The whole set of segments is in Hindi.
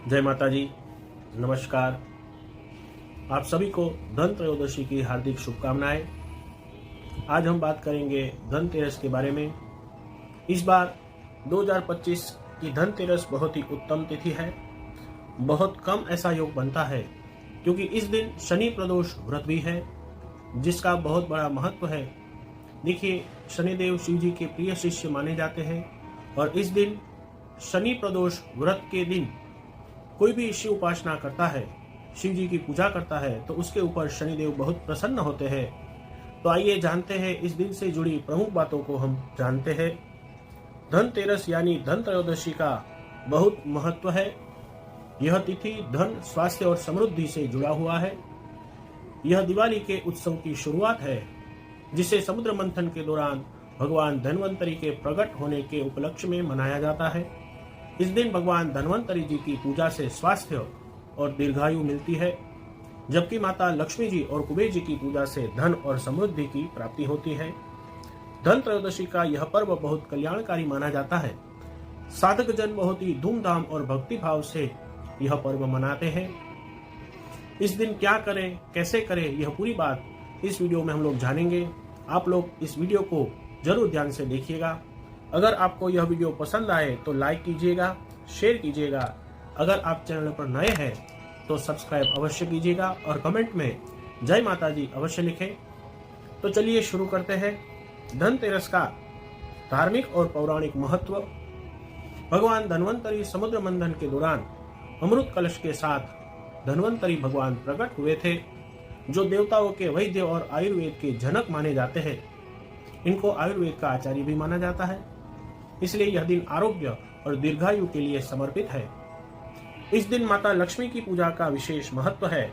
जय माता जी, नमस्कार। आप सभी को धन त्रयोदशी की हार्दिक शुभकामनाएं। आज हम बात करेंगे धनतेरस के बारे में। इस बार 2025 की धनतेरस बहुत ही उत्तम तिथि है। बहुत कम ऐसा योग बनता है क्योंकि इस दिन शनि प्रदोष व्रत भी है, जिसका बहुत बड़ा महत्व है। देखिए, शनिदेव शिव जी के प्रिय शिष्य माने जाते हैं और इस दिन शनि प्रदोष व्रत के दिन कोई भी शिव उपासना करता है, शिव जी की पूजा करता है, तो उसके ऊपर शनिदेव बहुत प्रसन्न होते हैं। तो आइए जानते हैं इस दिन से जुड़ी प्रमुख बातों को हम जानते हैं। धनतेरस यानी धन त्रयोदशी का बहुत महत्व है। यह तिथि धन, स्वास्थ्य और समृद्धि से जुड़ा हुआ है। यह दिवाली के उत्सव की शुरुआत है, जिसे समुद्र मंथन के दौरान भगवान धन्वंतरी के प्रकट होने के उपलक्ष्य में मनाया जाता है। इस दिन भगवान धन्वंतरी जी की पूजा से स्वास्थ्य और दीर्घायु मिलती है, जबकि माता लक्ष्मी जी और कुबेर जी की पूजा से धन और समृद्धि की प्राप्ति होती है। धन त्रयोदशी का यह पर्व बहुत कल्याणकारी माना जाता है। साधक जन बहुत ही धूमधाम और भक्ति भाव से यह पर्व मनाते हैं। इस दिन क्या करें, कैसे करें, यह पूरी बात इस वीडियो में हम लोग जानेंगे। आप लोग इस वीडियो को जरूर ध्यान से देखिएगा। अगर आपको यह वीडियो पसंद आए तो लाइक कीजिएगा, शेयर कीजिएगा। अगर आप चैनल पर नए हैं तो सब्सक्राइब अवश्य कीजिएगा और कमेंट में जय माता जी अवश्य लिखें। तो चलिए शुरू करते हैं। धनतेरस का धार्मिक और पौराणिक महत्व। भगवान धन्वंतरी समुद्र मंथन के दौरान अमृत कलश के साथ धन्वंतरी भगवान प्रकट हुए थे, जो देवताओं के वैद्य और आयुर्वेद के जनक माने जाते हैं। इनको आयुर्वेद का आचार्य भी माना जाता है, इसलिए यह दिन आरोग्य और दीर्घायु के लिए समर्पित है। इस दिन माता लक्ष्मी की पूजा का विशेष महत्व है।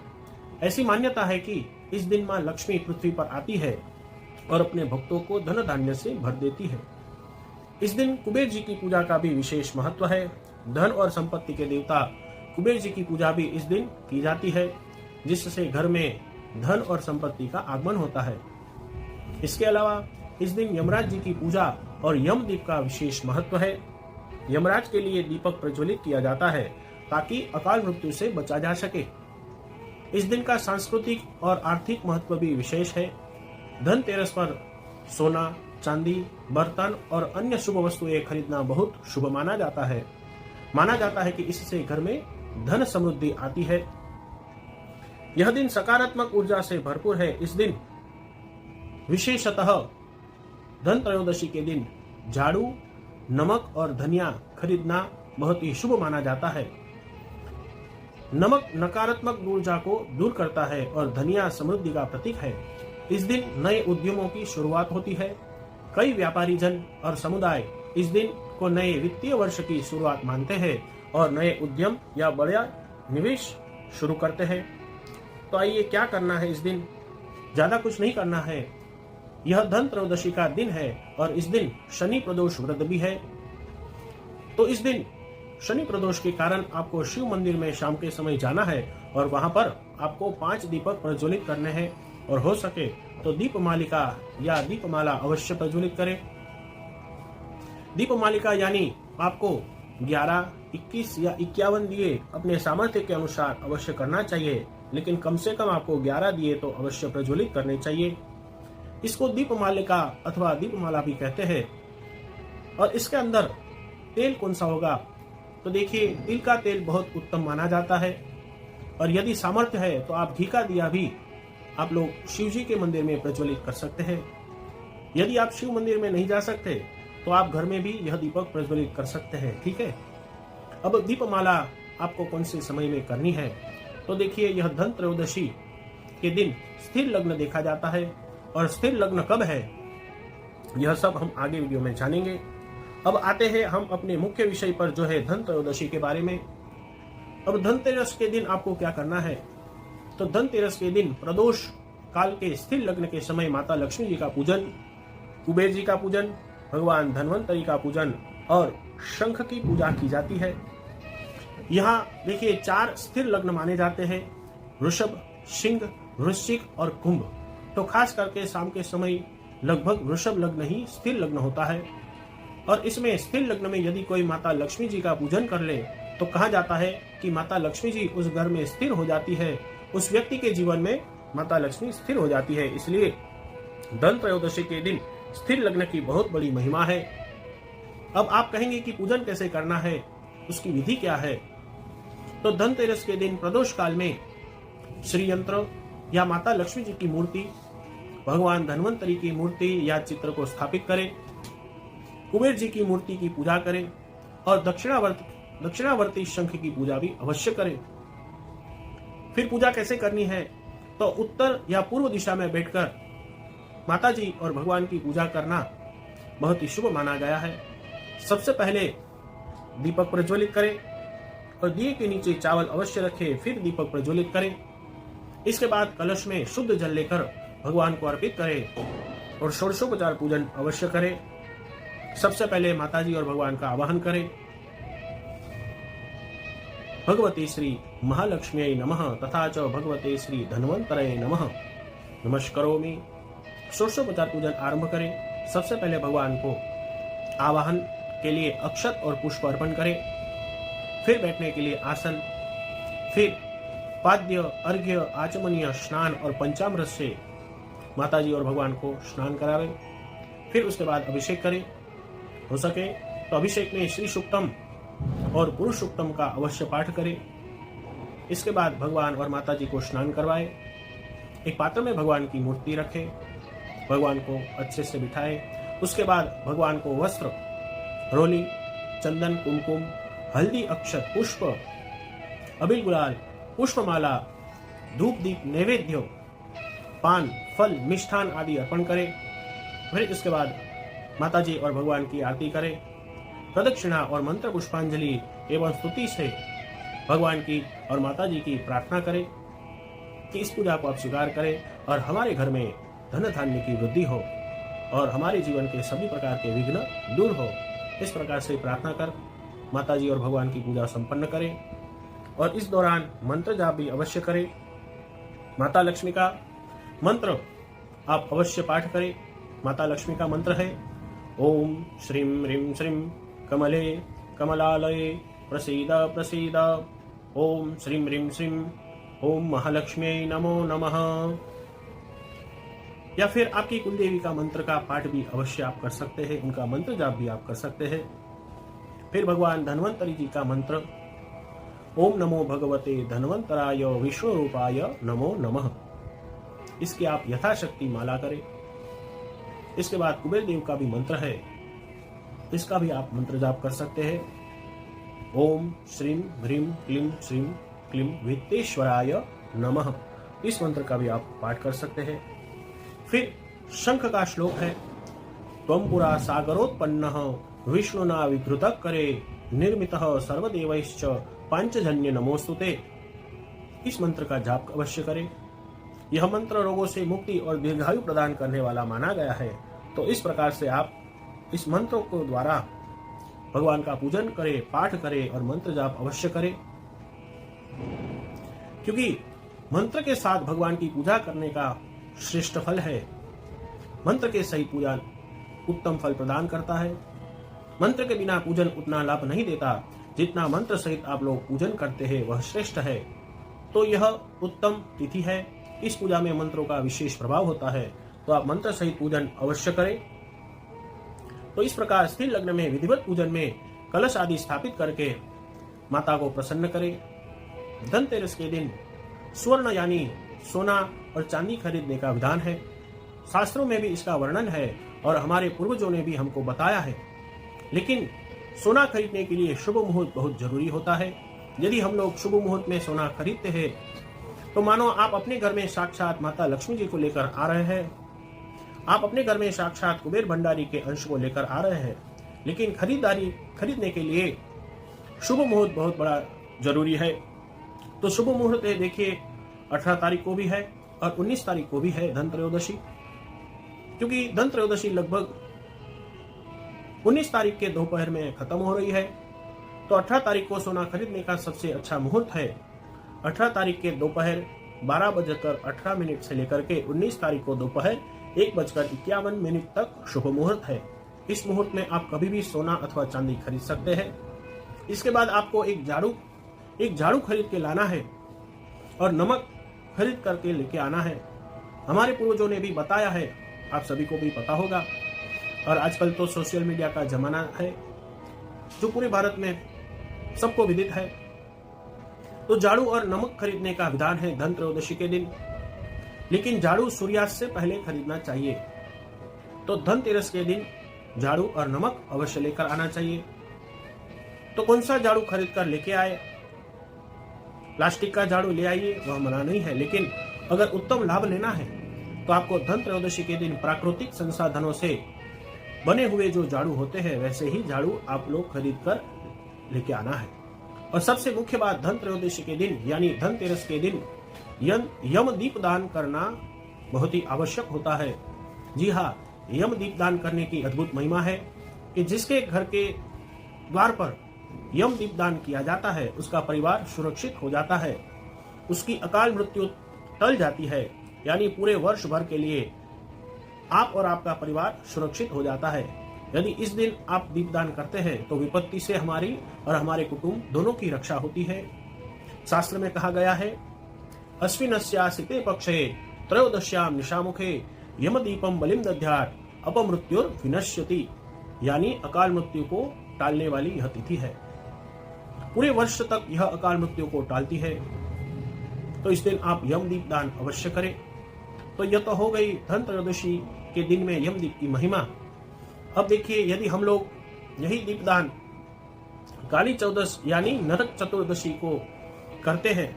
ऐसी मान्यता है कि इस दिन मां लक्ष्मी पृथ्वी पर आती है और अपने भक्तों को धन धान्य से भर देती है। इस दिन कुबेर जी की पूजा का भी विशेष महत्व है। धन और संपत्ति के देवता कुबेर जी की पूजा भी इस दिन की जाती है, जिससे घर में धन और संपत्ति का आगमन होता है। इसके अलावा इस दिन यमराज जी की पूजा और यमदीप का विशेष महत्व है। यमराज के लिए दीपक प्रज्वलित किया जाता है ताकि अकाल मृत्यु से बचा जा सके। इस दिन का सांस्कृतिक और आर्थिक महत्व भी विशेष है। धनतेरस पर सोना, चांदी, बर्तन और अन्य शुभ वस्तुएं खरीदना बहुत शुभ माना जाता है। माना जाता है कि इससे घर में धन समृद्धि आती है। यह दिन सकारात्मक ऊर्जा से भरपूर है। इस दिन विशेषतः धन त्रयोदशी के दिन झाड़ू, नमक और धनिया खरीदना बहुत ही शुभ माना जाता है। नमक नकारात्मक ऊर्जा को दूर करता है और धनिया समृद्धि का प्रतीक है। इस दिन नए उद्यमों की शुरुआत होती है। कई व्यापारी जन और समुदाय इस दिन को नए वित्तीय वर्ष की शुरुआत मानते हैं और नए उद्यम या बड़ा निवेश शुरू करते हैं। तो आइए क्या करना है इस दिन? ज्यादा कुछ नहीं करना है। यह धन त्रयोदशी का दिन है और इस दिन शनि प्रदोष व्रत भी है। तो इस दिन शनि प्रदोष के कारण आपको शिव मंदिर में शाम के समय जाना है और वहां पर आपको 5 दीपक प्रज्वलित करने हैं और हो सके तो दीपमालिका या दीपमाला अवश्य प्रज्वलित करें। दीपमालिका यानी आपको 11, 21 या 51 दिए अपने सामर्थ्य के अनुसार अवश्य करना चाहिए, लेकिन कम से कम आपको 11 दिए तो अवश्य प्रज्वलित करने चाहिए। इसको दीपमालिका अथवा दीपमाला भी कहते हैं। और इसके अंदर तेल कौन सा होगा? तो देखिए, तिल का तेल बहुत उत्तम माना जाता है। और यदि सामर्थ्य है तो आप घी का दिया भी आप लोग शिव जी के मंदिर में प्रज्वलित कर सकते हैं। यदि आप शिव मंदिर में नहीं जा सकते तो आप घर में भी यह दीपक प्रज्वलित कर सकते हैं। ठीक है। अब दीपमाला आपको कौन से समय में करनी है? तो देखिए, यह धन त्रयोदशी के दिन स्थिर लग्न देखा जाता है। और स्थिर लग्न कब है, यह सब हम आगे वीडियो में जानेंगे। अब आते हैं हम अपने मुख्य विषय पर, जो है धन त्रयोदशी के बारे में। अब धनतेरस के दिन आपको क्या करना है? तो धनतेरस के दिन प्रदोष काल के स्थिर लग्न के समय माता लक्ष्मी जी का पूजन, कुबेर जी का पूजन, भगवान धन्वंतरी का पूजन और शंख की पूजा की जाती है। यहाँ देखिए 4 स्थिर लग्न माने जाते हैं: वृषभ, सिंह, वृश्चिक और कुंभ। तो खास करके शाम के समय लगभग वृषभ लग्न ही स्थिर लग्न होता है। और इसमें स्थिर लग्न में यदि कोई माता लक्ष्मी जी का पूजन कर ले तो कहा जाता है कि माता लक्ष्मी जी उस घर में स्थिर हो जाती है, उस व्यक्ति के जीवन में माता लक्ष्मी स्थिर हो जाती है। इसलिए धन त्रयोदशी के दिन स्थिर लग्न की बहुत बड़ी महिमा है। अब आप कहेंगे कि पूजन कैसे करना है, उसकी विधि क्या है? तो धनतेरस के दिन प्रदोष काल में श्री यंत्र या माता लक्ष्मी जी की मूर्ति, भगवान धन्वंतरी की मूर्ति या चित्र को स्थापित करें, कुबेर जी की मूर्ति की पूजा करें और दक्षिणावर्ती शंख की पूजा भी अवश्य करें। फिर पूजा कैसे करनी है? तो उत्तर या पूर्व दिशा में बैठकर माता जी और भगवान की पूजा करना बहुत ही शुभ माना गया है। सबसे पहले दीपक प्रज्वलित करें और दिए के नीचे चावल अवश्य रखें, फिर दीपक प्रज्वलित करें। इसके बाद कलश में शुद्ध जल लेकर भगवान को अर्पित करें और षोडशोपचार पूजन अवश्य करें। सबसे पहले माता जी और भगवान का आवाहन करें। भगवती श्री महालक्ष्म्यै नमः तथा च भगवते श्री धन्वंतरये नमः नमस्करोमि। षोडशोपचार पूजन आरंभ करें। सबसे पहले भगवान को आवाहन के लिए अक्षत और पुष्प अर्पण करें, फिर बैठने के लिए आसन, फिर पाद्य, अर्घ्य, आचमनीय, स्नान और पंचामृत से माता जी और भगवान को स्नान करावें। फिर उसके बाद अभिषेक करें। हो सके तो अभिषेक में श्री सूक्तम और पुरुष सूक्तम का अवश्य पाठ करें। इसके बाद भगवान और माता जी को स्नान करवाएं। एक पात्र में भगवान की मूर्ति रखें, भगवान को अच्छे से बिठाएं। उसके बाद भगवान को वस्त्र, रोली, चंदन, कुमकुम, हल्दी, अक्षत, पुष्प, अबील, गुलाल, पुष्पमाला, धूप, दीप, नैवेद्य, पान, फल, मिष्ठान आदि अर्पण करें। फिर इसके बाद माता जी और भगवान की आरती करें। प्रदक्षिणा और मंत्र पुष्पांजलि एवं स्तुति से भगवान की और माता जी की प्रार्थना करें कि इस पूजा को आप स्वीकार करें और हमारे घर में धन धान्य की वृद्धि हो और हमारे जीवन के सभी प्रकार के विघ्न दूर हो। इस प्रकार से प्रार्थना कर माता जी और भगवान की पूजा संपन्न करें और इस दौरान मंत्र जाप भी अवश्य करें। माता लक्ष्मी का मंत्र आप अवश्य पाठ करें। माता लक्ष्मी का मंत्र है ओम श्रीं ह्रीं श्रीं कमले कमलालये प्रसीद प्रसीद। ओम श्रीं ह्रीं श्रीं ओम महालक्ष्म्यै नमो नमः। या फिर आपकी कुलदेवी का मंत्र का पाठ भी अवश्य आप कर सकते हैं, उनका मंत्र जाप भी आप कर सकते हैं। फिर भगवान धन्वंतरी जी का मंत्र ओम नमो भगवते धन्वंतराय विष्णु रूपाय नमो नमः, इसकी आप यथाशक्ति माला करें। इसके बाद कुबेर देव का भी मंत्र है, इसका भी आप मंत्र जाप कर सकते हैं। ओम श्रीं ह्रीं क्लीं श्रीं क्लीं वित्तेश्वराय नमः, इस मंत्र का भी आप पाठ कर सकते हैं। फिर शंख का श्लोक है त्वं पुरा सागरोत्पन्नः विष्णुना विघृतः करे निर्मितः सर्वदेवैश्च पांचजन्य नमोस्तुते। इस मंत्र का जाप अवश्य करें। यह मंत्र रोगों से मुक्ति और दीर्घायु प्रदान करने वाला माना गया है। तो इस प्रकार से आप इस मंत्रों को द्वारा भगवान का पूजन करें, पाठ करें और मंत्र जाप अवश्य करें, क्योंकि मंत्र के साथ भगवान की पूजा करने का श्रेष्ठ फल है। मंत्र के सही पूजा उत्तम फल प्रदान करता है। मंत्र के बिना पूजन उतना लाभ नहीं देता जितना मंत्र सहित आप लोग पूजन करते हैं वह श्रेष्ठ है। तो यह उत्तम तिथि है। इस पूजा में मंत्रों का विशेष प्रभाव होता है, तो आप मंत्र सहित पूजन अवश्य करें। तो इस प्रकार स्थिर लग्न में विधिवत पूजन में कलश आदि स्थापित करके माता को प्रसन्न करें। धनतेरस के दिन स्वर्ण यानी सोना और चांदी खरीदने का विधान है। शास्त्रों में भी इसका वर्णन है और हमारे पूर्वजों ने भी हमको बताया है। लेकिन सोना खरीदने के लिए शुभ मुहूर्त बहुत जरूरी होता है। यदि हम लोग शुभ मुहूर्त में सोना खरीदते हैं तो मानो आप अपने घर में साक्षात माता लक्ष्मी जी को लेकर आ रहे हैं, आप अपने घर में साक्षात कुबेर भंडारी के अंश को लेकर आ रहे हैं। लेकिन खरीदने के लिए शुभ मुहूर्त बहुत बड़ा जरूरी है। तो शुभ मुहूर्त है, देखिए 18 तारीख को भी है और 19 तारीख को भी है धन त्रयोदशी। क्योंकि धन त्रयोदशी लगभग 19 तारीख के दोपहर में खत्म हो रही है, तो 18 तारीख को सोना खरीदने का सबसे अच्छा मुहूर्त है। 18 तारीख के दोपहर 12:18 से लेकर के 19 तारीख को दोपहर 1:51 तक शुभ मुहूर्त है। इस मुहूर्त में आप कभी भी सोना अथवा चांदी खरीद सकते हैं। इसके बाद आपको एक झाड़ू खरीद के लाना है और नमक खरीद करके लेके आना है। हमारे पूर्वजों ने भी बताया है, आप सभी को भी पता होगा। और आजकल तो सोशल मीडिया का जमाना है जो पूरे भारत में सबको विदित है। तो झाड़ू और नमक खरीदने का विधान है धन त्रयोदशी के दिन, लेकिन झाड़ू सूर्यास्त से पहले खरीदना चाहिए। तो धनतेरस के दिन झाड़ू और नमक अवश्य लेकर आना चाहिए। तो कौन सा झाड़ू खरीद कर लेके आए? प्लास्टिक का झाड़ू ले आइए, वह मना नहीं है, लेकिन अगर उत्तम लाभ लेना है तो आपको धन त्रयोदशी के दिन प्राकृतिक संसाधनों से बने हुए जो झाड़ू होते हैं वैसे ही झाड़ू आप लोग खरीद कर लेके आना है। और सबसे मुख्य बात, धन त्रयोदशी के दिन यानी धनतेरस के दिन यम दीप दान करना बहुत ही आवश्यक होता है। जी हाँ, यम दीप दान करने की अद्भुत महिमा है कि जिसके घर के द्वार पर यम दीप दान किया जाता है उसका परिवार सुरक्षित हो जाता है, उसकी अकाल मृत्यु टल जाती है, यानी पूरे वर्ष भर के लिए आप और आपका परिवार सुरक्षित हो जाता है। यदि इस दिन आप दीपदान करते हैं तो विपत्ति से हमारी और हमारे कुटुंब दोनों की रक्षा होती है। शास्त्र में कहा गया है, अश्विनस्यासिते पक्षे त्रयोदश्याम निशामुखे यमदीपम बलिम दध्यात् अपमृत्युर विनश्यति, यानी अकाल मृत्यु को टालने वाली यह तिथि है। पूरे वर्ष तक यह अकाल मृत्यु को टालती है। तो इस दिन आप यम दीप दान अवश्य करें। तो यह तो हो गई धन त्रयोदशी के दिन में यम दीप की महिमा। अब देखिए, यदि हम लोग यही दीपदान काली चौदस यानी नरक चतुर्दशी को करते हैं,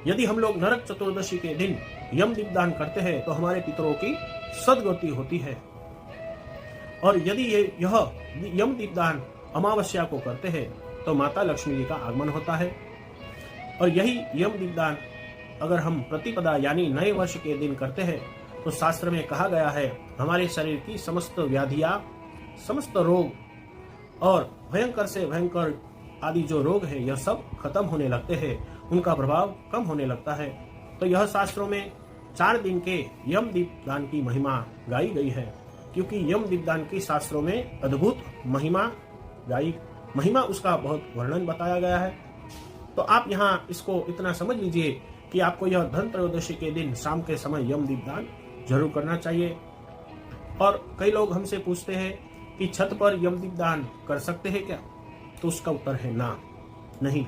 यदि हम लोग नरक चतुर्दशी के दिन यम दीपदान करते हैं तो हमारे पितरों की सद्गति होती है। और यदि यह यम दीपदान अमावस्या को करते हैं तो माता लक्ष्मी जी का आगमन होता है। और यही यम दीपदान अगर हम प्रतिपदा यानी नए वर्ष के दिन करते हैं तो शास्त्र में कहा गया है, हमारे शरीर की समस्त व्याधियां, समस्त रोग और भयंकर से भयंकर आदि जो रोग है यह सब खत्म होने लगते हैं, उनका प्रभाव कम होने लगता है। तो यह शास्त्रों में 4 दिन के यम दीपदान की महिमा गाई गई है, क्योंकि यम दीपदान की शास्त्रों में अद्भुत महिमा उसका बहुत वर्णन बताया गया है। तो आप यहाँ इसको इतना समझ लीजिए कि आपको यह धन त्रयोदशी के दिन शाम के समय यम दीपदान जरूर करना चाहिए। और कई लोग हमसे पूछते हैं कि छत पर यम दीपदान कर सकते हैं क्या? तो उसका उत्तर है ना, नहीं,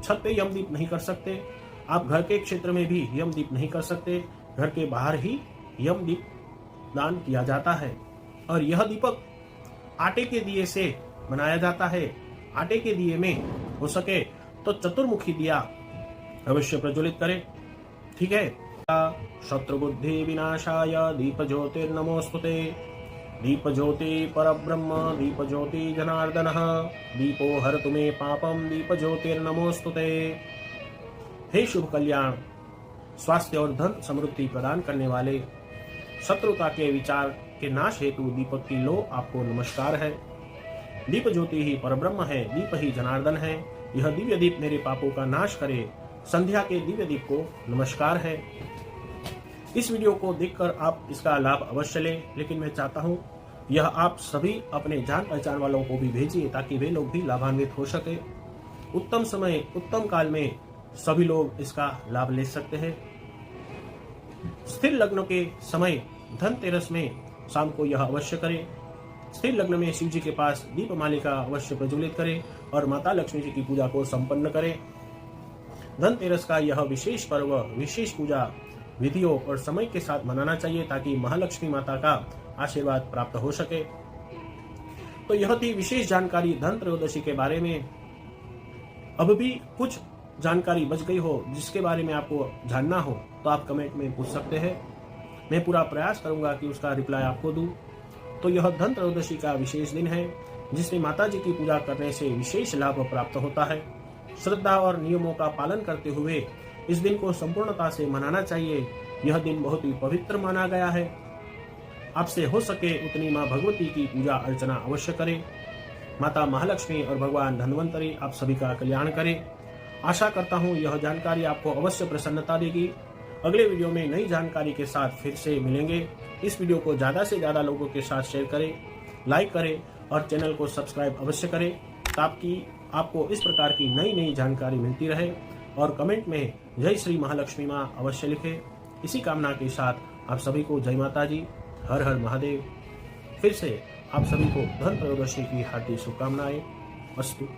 छत पे यम दीप नहीं कर सकते। आप घर के क्षेत्र में भी यम दीप नहीं कर सकते, घर के बाहर ही यम दीप दान किया जाता है। और यह दीपक आटे के दिए से बनाया जाता है। आटे के दिए में हो सके तो चतुर्मुखी दिया अवश्य प्रज्वलित करें, ठीक है। शत्रु बुद्धि विनाशाय दीप ज्योतिर्नमोस्तुते, दीप ज्योति परब्रह्म, दीप ज्योति जनार्दन, दीपो हरतु मे पापम, दीप ज्योतिर्नमोस्तुते। हे शुभ कल्याण, स्वास्थ्य और धन समृद्धि प्रदान करने वाले, शत्रुता के विचार के नाश हेतु दीपक की लो आपको नमस्कार है। दीप ज्योति ही परब्रह्म है, दीप ही जनार्दन है। यह दिव्य दीप मेरे पापों का नाश करे। संध्या के दिव्य दीप को नमस्कार है। इस वीडियो को देखकर आप इसका लाभ अवश्य लें, लेकिन मैं चाहता हूं यह आप सभी अपने जान पहचान वालों को भी भेजिए ताकि वे लोग भी लाभान्वित हो सके। उत्तम समय, उत्तम काल में सभी लोग इसका लाभ ले सकते हैं। स्थिर लग्न के समय धनतेरस में शाम को यह अवश्य करें। स्थिर लग्न में शिव जी के पास दीप मालिका अवश्य प्रज्वलित करें और माता लक्ष्मी जी की पूजा को संपन्न करें। धनतेरस का यह विशेष पर्व, विशेष पूजा विधियों और समय के साथ मनाना चाहिए ताकि महालक्ष्मी माता का आशीर्वाद प्राप्त हो सके। तो यह थी विशेष जानकारी धन त्रयोदशी के बारे में। अब भी कुछ जानकारी बच गई हो जिसके बारे में आपको जानना हो तो आप कमेंट में पूछ सकते हैं। मैं पूरा प्रयास करूंगा कि उसका रिप्लाई आपको दूं। तो यह धन त्रयोदशी का विशेष दिन है जिसमें माता जी की पूजा करने से विशेष लाभ प्राप्त होता है। श्रद्धा और नियमों का पालन करते हुए इस दिन को संपूर्णता से मनाना चाहिए। यह दिन बहुत ही पवित्र माना गया है। आपसे हो सके उतनी माँ भगवती की पूजा अर्चना अवश्य करें। माता महालक्ष्मी और भगवान धन्वंतरी आप सभी का कल्याण करें। आशा करता हूँ यह जानकारी आपको अवश्य प्रसन्नता देगी। अगले वीडियो में नई जानकारी के साथ फिर से मिलेंगे। इस वीडियो को ज़्यादा से ज़्यादा लोगों के साथ शेयर करें, लाइक करें और चैनल को सब्सक्राइब अवश्य करें ताकि आपको इस प्रकार की नई नई जानकारी मिलती रहे। और कमेंट में जय श्री महालक्ष्मी माँ अवश्य लिखें। इसी कामना के साथ आप सभी को जय माता जी, हर हर महादेव। फिर से आप सभी को धन त्रयोदशी की हार्दिक शुभकामनाएं। अस्तु।